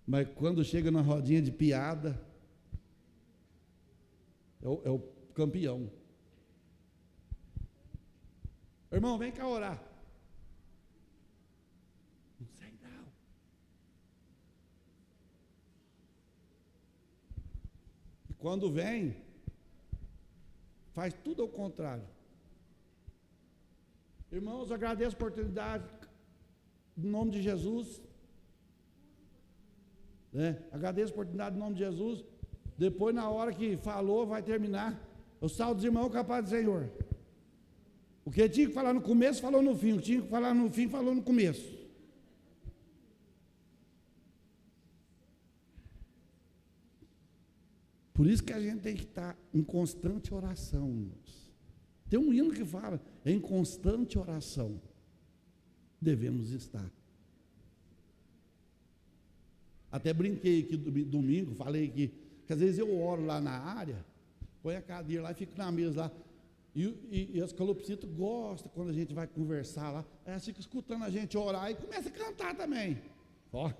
Mas quando chega na rodinha de piada, é o campeão. Irmão, vem cá orar. Não sei não. E quando vem, faz tudo ao contrário. Irmãos, agradeço a oportunidade, em nome de Jesus. Agradeço a oportunidade em nome de Jesus. Depois, na hora que falou, vai terminar. Eu salvo os irmãos capazes do Senhor. O que tinha que falar no começo, falou no fim. O que tinha que falar no fim, falou no começo. Por isso que a gente tem que estar em constante oração, irmãos. Tem um hino que fala, em constante oração devemos estar. Até brinquei aqui domingo, falei que às vezes eu oro lá na área, põe a cadeira lá e fico na mesa lá, e as calopsitas gostam quando a gente vai conversar lá, elas ficam escutando a gente orar e começa a cantar também. Ó.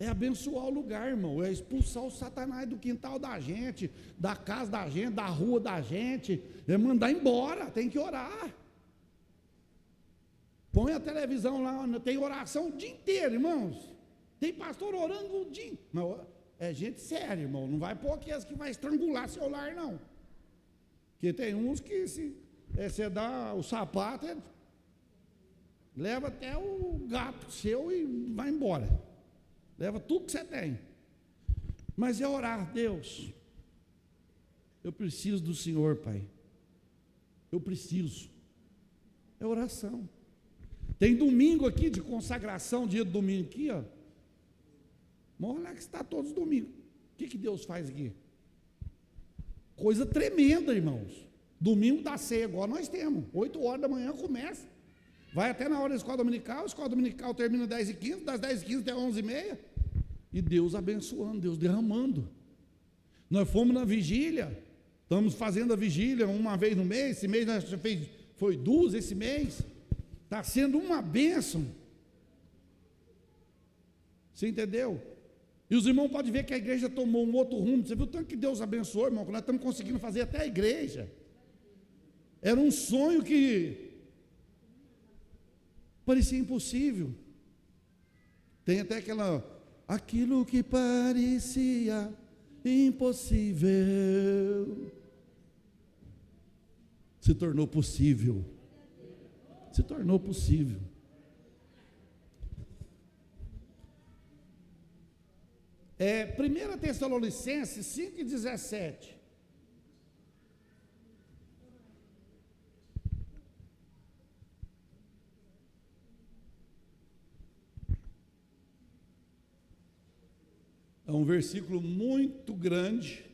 É abençoar o lugar, irmão, é expulsar o Satanás do quintal da gente, da casa da gente, da rua da gente, é mandar embora, tem que orar. Põe a televisão lá, tem oração o dia inteiro, irmãos. Tem pastor orando o dia. Mas é gente séria, irmão. Não vai pôr aqueles que vai estrangular seu lar, não. Porque tem uns que se você dá o sapato, leva até o gato seu e vai embora. Leva tudo que você tem. Mas é orar, Deus. Eu preciso do Senhor, Pai. Eu preciso. É oração. Tem domingo aqui de consagração, dia de domingo aqui, ó. Vamos lá que está todos os domingos. O que Deus faz aqui? Coisa tremenda, irmãos. Domingo da ceia, agora nós temos. 8 horas da manhã começa. Vai até na hora da escola dominical termina 10h15, das 10h15 até 11h30. E Deus abençoando, Deus derramando. Nós fomos na vigília, estamos fazendo a vigília uma vez no mês, esse mês nós foi 2 esse mês. Está sendo uma bênção. Você entendeu? E os irmãos podem ver que a igreja tomou um outro rumo. Você viu o tanto que Deus abençoou, irmão, que nós estamos conseguindo fazer até a igreja. Era um sonho que parecia impossível. Tem até aquilo que parecia impossível se tornou possível. Se tornou possível. É 1 Tessalonicenses 5:17. É um versículo muito grande,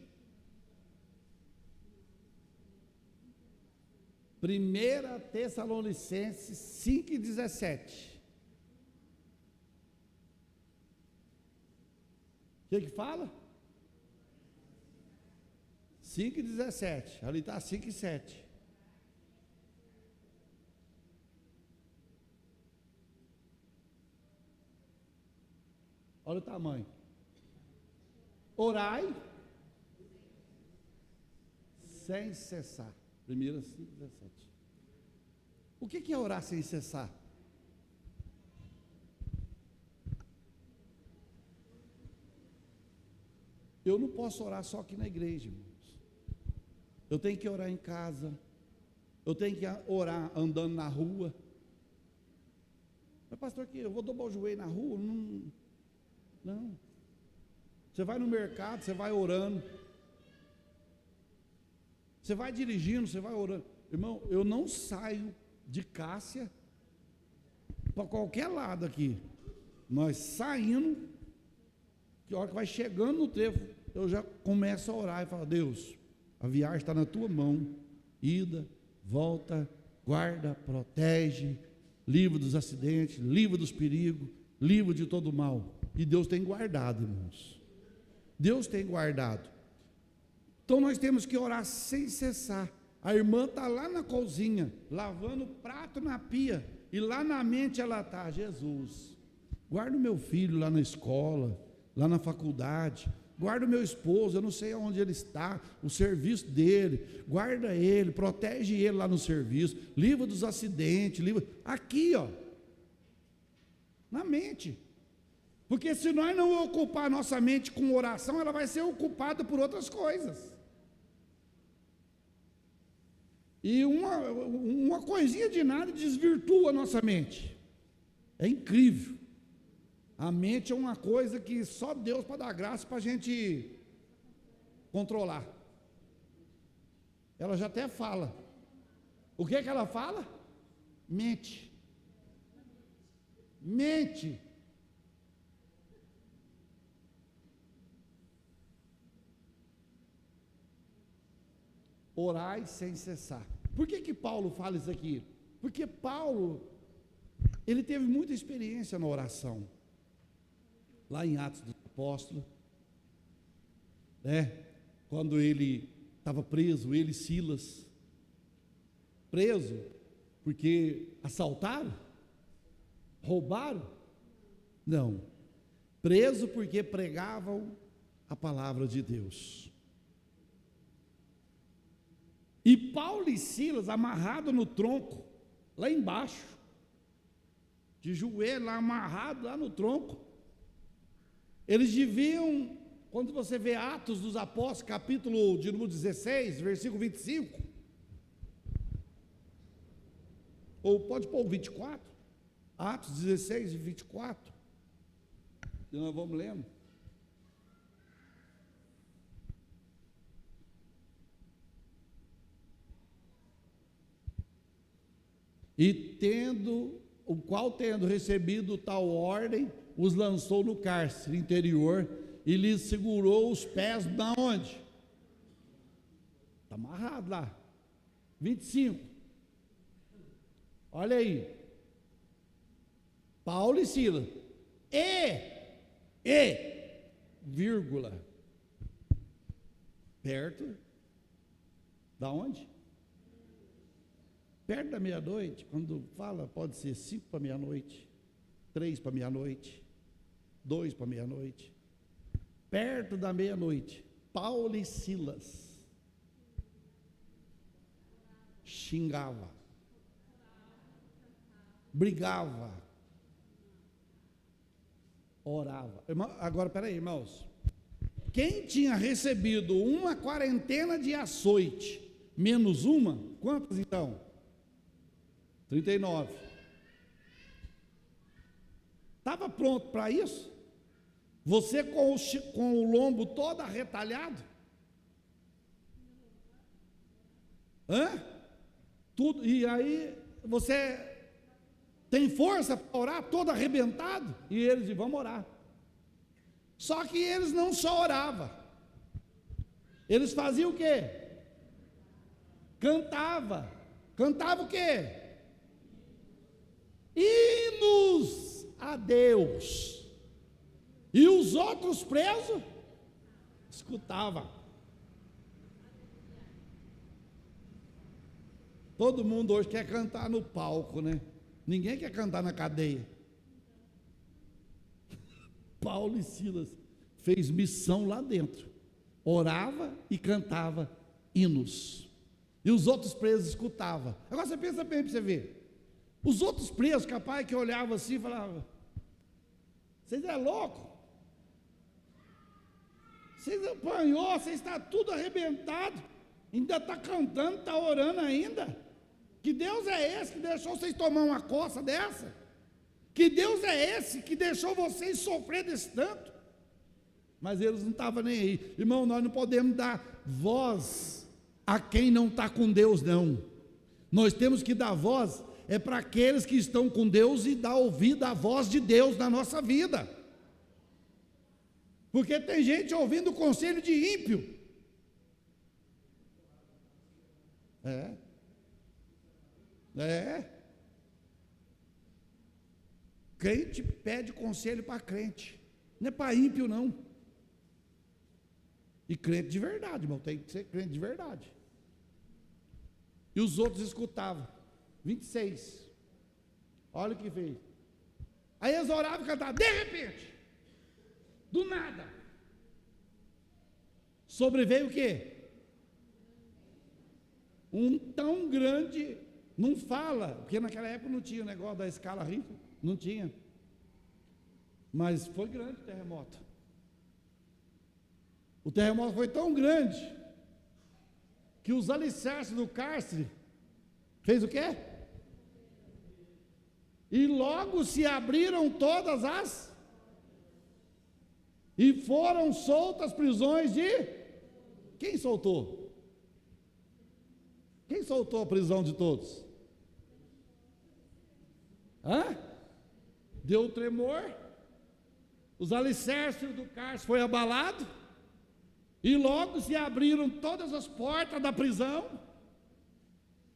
1 Tessalonicenses 5,17. O que fala? 5,17. Ali está 5,7. Olha o tamanho. Orai sem cessar. 1 5,17. O que é orar sem cessar? Eu não posso orar só aqui na igreja, irmãos. Eu tenho que orar em casa. Eu tenho que orar andando na rua. Mas pastor, que eu vou dobrar o joelho na rua? Não. Você vai no mercado, você vai orando. Você vai dirigindo, você vai orando. Irmão, eu não saio de Cássia para qualquer lado aqui. Nós saindo, que a hora que vai chegando no trevo, eu já começo a orar e falo: Deus, a viagem está na tua mão, ida, volta, guarda, protege, livra dos acidentes, livra dos perigos, livra de todo mal. E Deus tem guardado, irmãos. Deus tem guardado. Então nós temos que orar sem cessar. A irmã está lá na cozinha, lavando prato na pia, e lá na mente ela está: Jesus, guarda o meu filho lá na escola, lá na faculdade, guarda o meu esposo, eu não sei aonde ele está, o serviço dele, guarda ele, protege ele lá no serviço, livra dos acidentes, livra, aqui ó, na mente, porque se nós não ocupar a nossa mente com oração, ela vai ser ocupada por outras coisas, e uma coisinha de nada desvirtua a nossa mente, é incrível. A mente é uma coisa que só Deus pode dar graça para a gente controlar. Ela já até fala. O que ela fala? Mente. Mente. Orai sem cessar. Por que Paulo fala isso aqui? Porque Paulo, ele teve muita experiência na oração. Lá em Atos dos Apóstolos, quando ele estava preso, ele e Silas, preso, porque assaltaram, roubaram, não, preso porque pregavam a palavra de Deus, e Paulo e Silas amarrado no tronco, lá embaixo, de joelho lá amarrado lá no tronco. Eles deviam, quando você vê Atos dos Apóstolos, capítulo de número 16, versículo 25, ou pode pôr o 24, Atos 16 e 24, e nós vamos lendo. E tendo recebido tal ordem, os lançou no cárcere interior e lhes segurou os pés da onde? Está amarrado lá. 25. Olha aí. Paulo e Silas. Vírgula. Perto da onde? Perto da meia-noite. Quando fala, pode ser 5 para meia-noite, 3 para meia-noite, 2 para meia-noite, perto da meia-noite, Paulo e Silas xingava, brigava, orava. Agora, peraí, irmãos, quem tinha recebido uma quarentena de açoite, menos uma, quantas então? 39. Estava pronto para isso? Você com o lombo todo arretalhado? Tudo, e aí você tem força para orar, todo arrebentado? E eles dizem: vamos orar. Só que eles não só oravam, eles faziam o quê? Cantava, Cantava o quê? Hinos a Deus. E os outros presos escutavam. Todo mundo hoje quer cantar no palco, né? Ninguém quer cantar na cadeia. Paulo e Silas fez missão lá dentro. Orava e cantava hinos. E os outros presos escutavam. Agora você pensa bem para você ver. Os outros presos, capaz que olhavam assim e falavam: vocês é louco? Vocês apanhou, vocês está tudo arrebentado. Ainda está cantando, está orando ainda. Que Deus é esse que deixou vocês tomar uma coça dessa? Que Deus é esse que deixou vocês sofrer desse tanto? Mas eles não estavam nem aí. Irmão, nós não podemos dar voz a quem não está com Deus, não. Nós temos que dar voz para aqueles que estão com Deus e dar ouvido à voz de Deus na nossa vida. Porque tem gente ouvindo o conselho de ímpio. Crente pede conselho para crente, não é para ímpio não. E crente de verdade, irmão, tem que ser crente de verdade. E os outros escutavam. 26. Olha o que fez. Aí eles oravam e cantavam. De repente, do nada, sobreveio o quê? Um tão grande. Não fala, porque naquela época não tinha o negócio da escala Richter, não tinha. Mas foi grande o terremoto. O terremoto foi tão grande que os alicerces do cárcere fez o quê? E logo se abriram todas as e foram soltas prisões de quem soltou? Quem soltou a prisão de todos? Deu tremor, os alicerces do cárcere foi abalado, e logo se abriram todas as portas da prisão,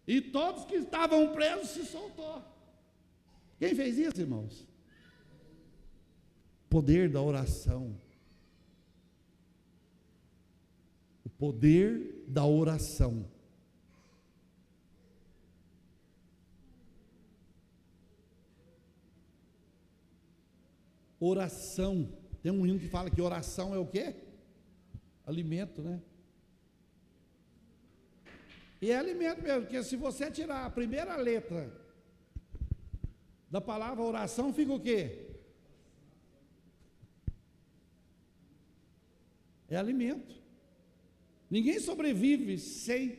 e todos que estavam presos se soltou. Quem fez isso, irmãos? Poder da oração. O poder da oração. Oração, tem um hino que fala que oração é o quê? Alimento, né? E é alimento mesmo, porque se você tirar a primeira letra da palavra oração, fica o quê? É alimento. Ninguém sobrevive sem,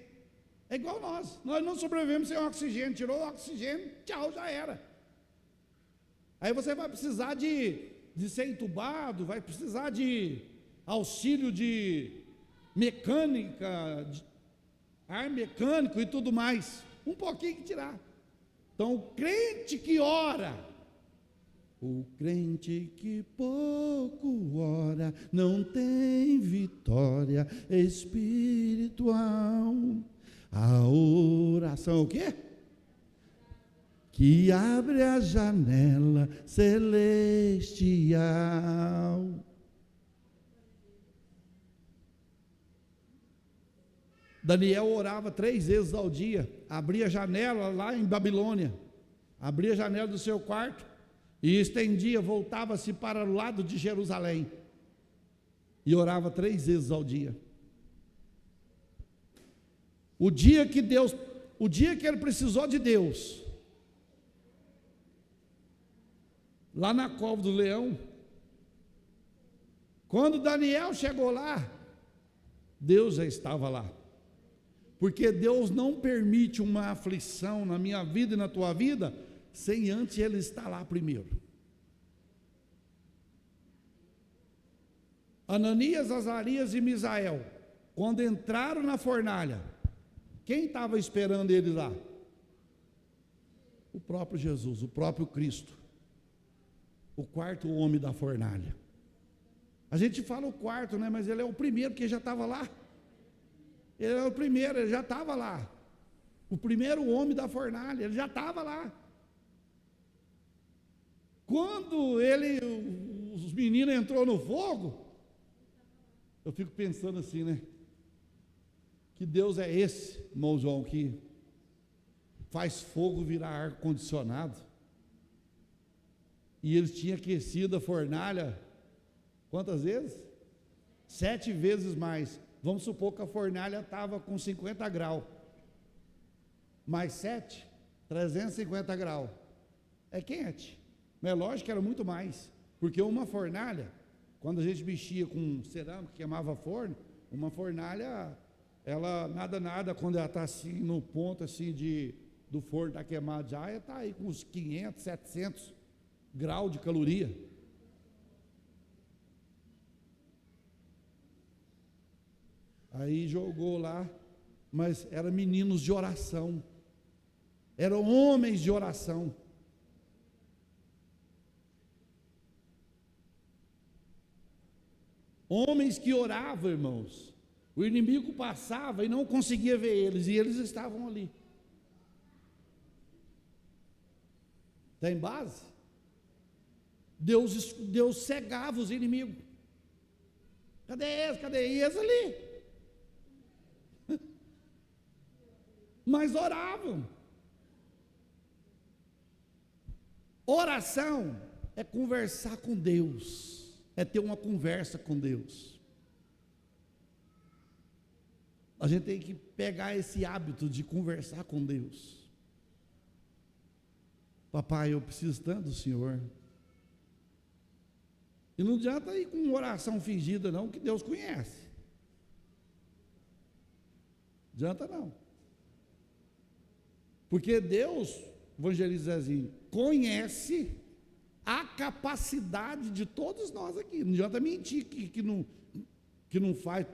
é igual nós não sobrevivemos sem oxigênio, tirou o oxigênio, tchau, já era. Aí você vai precisar de ser entubado, vai precisar de auxílio de mecânica, de ar mecânico e tudo mais. Um pouquinho que tirar. Então, o crente que ora, o crente que pouco ora, não tem vitória espiritual. A oração é o quê? Que abre a janela celestial. Daniel orava 3 vezes ao dia, abria a janela lá em Babilônia, abria a janela do seu quarto e estendia, voltava-se para o lado de Jerusalém e orava 3 vezes ao dia. O dia que ele precisou de Deus, lá na cova do leão, quando Daniel chegou lá, Deus já estava lá, porque Deus não permite uma aflição na minha vida e na tua vida, sem antes Ele estar lá primeiro. Ananias, Azarias e Misael, quando entraram na fornalha, quem estava esperando eles lá? O próprio Jesus, o próprio Cristo. O quarto homem da fornalha. A gente fala o quarto, né? Mas ele é o primeiro, que já estava lá. Ele é o primeiro, ele já estava lá. O primeiro homem da fornalha, ele já estava lá. Quando os meninos entrou no fogo, eu fico pensando assim, né? Que Deus é esse, irmão João, que faz fogo virar ar-condicionado. E eles tinham aquecido a fornalha, quantas vezes? 7 vezes mais. Vamos supor que a fornalha estava com 50 graus. Mais 7, 350 graus. É quente. Mas é lógico que era muito mais. Porque uma fornalha, quando a gente mexia com cerâmica, queimava forno, uma fornalha, ela nada, quando ela está assim, no ponto assim do forno está queimado já, ela está aí com uns 500, 700 graus de caloria. Aí jogou lá, mas eram meninos de oração, eram homens de oração. Homens que oravam, irmãos. O inimigo passava e não conseguia ver eles, e eles estavam ali. Tem base? Deus cegava os inimigos. Cadê eles? Cadê eles ali? Mas oravam. Oração é conversar com Deus, é ter uma conversa com Deus. A gente tem que pegar esse hábito de conversar com Deus. Papai, eu preciso tanto do Senhor. E não adianta ir com oração fingida não, que Deus conhece. Não adianta não. Porque Deus, evangelista Zezinho, conhece a capacidade de todos nós aqui. Não adianta mentir que não faz.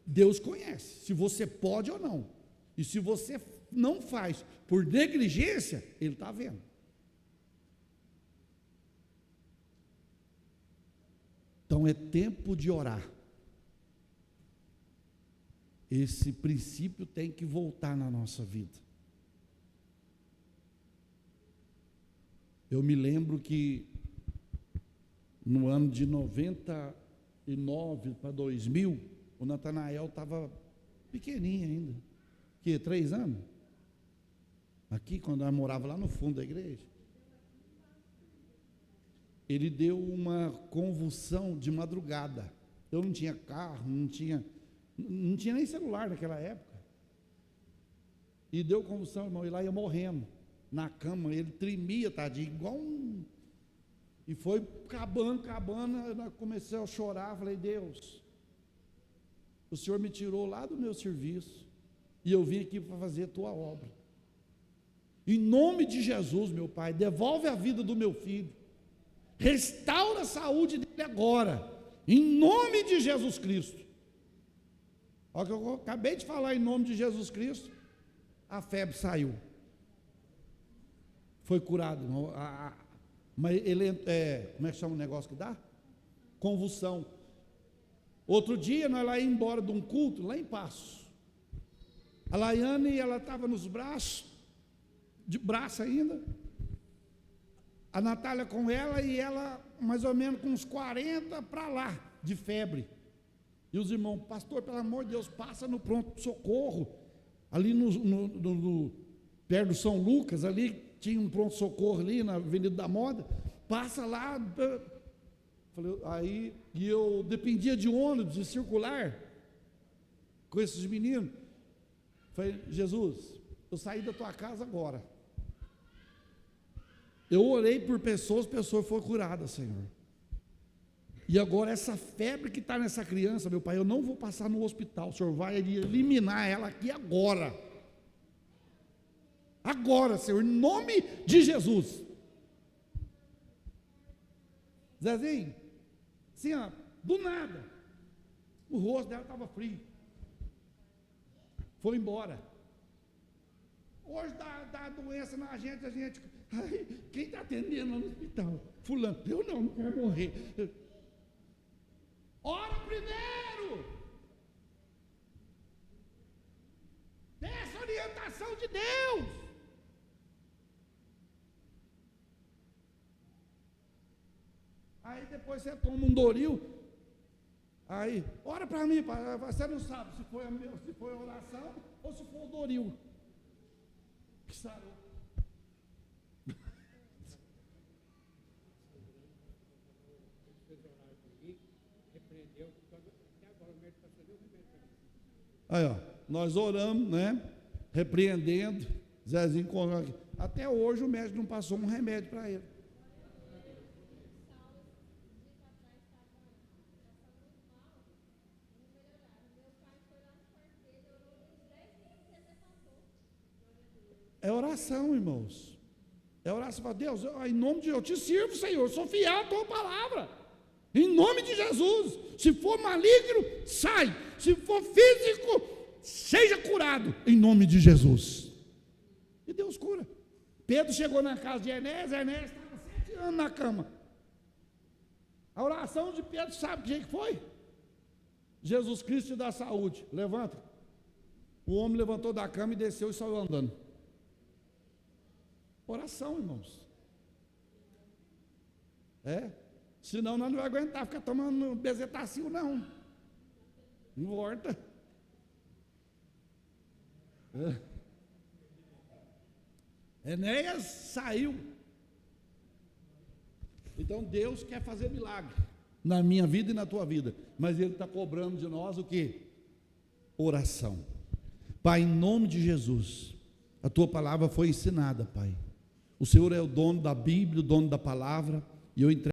Deus conhece se você pode ou não. E se você não faz por negligência, Ele está vendo. Então é tempo de orar. Esse princípio tem que voltar na nossa vida. Eu me lembro que no ano de 99 para 2000, o Natanael estava pequenininho ainda. Que 3 anos? Aqui, quando eu morava lá no fundo da igreja. Ele deu uma convulsão de madrugada. Eu não tinha carro, não tinha nem celular naquela época. E deu convulsão, irmão, e lá ia morrendo. Na cama, ele tremia, tadinho, igual um... E foi acabando, eu comecei a chorar, falei, Deus, o Senhor me tirou lá do meu serviço, e eu vim aqui para fazer a tua obra. Em nome de Jesus, meu Pai, devolve a vida do meu filho, restaura a saúde dele agora, em nome de Jesus Cristo. Olha que eu acabei de falar em nome de Jesus Cristo, a febre saiu. Foi curado, mas ele, como é que chama o negócio que dá? Convulsão. Outro dia, nós lá ia embora de um culto, lá em Passos. A Laiane, ela estava nos braços, de braço ainda. A Natália com ela, e ela mais ou menos com uns 40 para lá, de febre. E os irmãos, pastor, pelo amor de Deus, passa no pronto-socorro, ali perto do São Lucas, ali, tinha um pronto-socorro ali na Avenida da Moda, passa lá. Falei, aí, e eu dependia de ônibus, de circular, com esses meninos. Falei, Jesus, eu saí da tua casa agora. Eu orei por pessoas foram curadas, Senhor. E agora essa febre que está nessa criança, meu Pai, eu não vou passar no hospital, o Senhor vai eliminar ela aqui agora. Agora, Senhor, em nome de Jesus. Zezinho, assim, ó, do nada, o rosto dela estava frio. Foi embora. Hoje dá doença na gente, ai, quem está atendendo no hospital? Fulano, eu não quero morrer. Ora primeiro. Peça orientação de Deus. Aí depois você toma um Doril, aí, ora para mim, você não sabe se foi a oração ou se foi o Doril. Que sarou. Aí, ó, nós oramos, né? Repreendendo, Zezinho, até hoje o médico não passou um remédio para ele. É oração, irmãos. É oração para Deus. Em nome de Deus, eu te sirvo, Senhor. Eu sou fiel à tua palavra. Em nome de Jesus. Se for maligno, sai. Se for físico, seja curado. Em nome de Jesus. E Deus cura. Pedro chegou na casa de Enéas estava 7 anos na cama. A oração de Pedro, sabe o que foi? Jesus Cristo te dá saúde. Levanta. O homem levantou da cama e desceu e saiu andando. Oração, irmãos. Senão nós não vamos aguentar ficar tomando bezetacil, não. Não volta. Enéas saiu. Então Deus quer fazer milagre na minha vida e na tua vida, mas Ele está cobrando de nós o quê? Oração. Pai, em nome de Jesus, a tua palavra foi ensinada, Pai. O Senhor é o dono da Bíblia, o dono da palavra, e eu entrego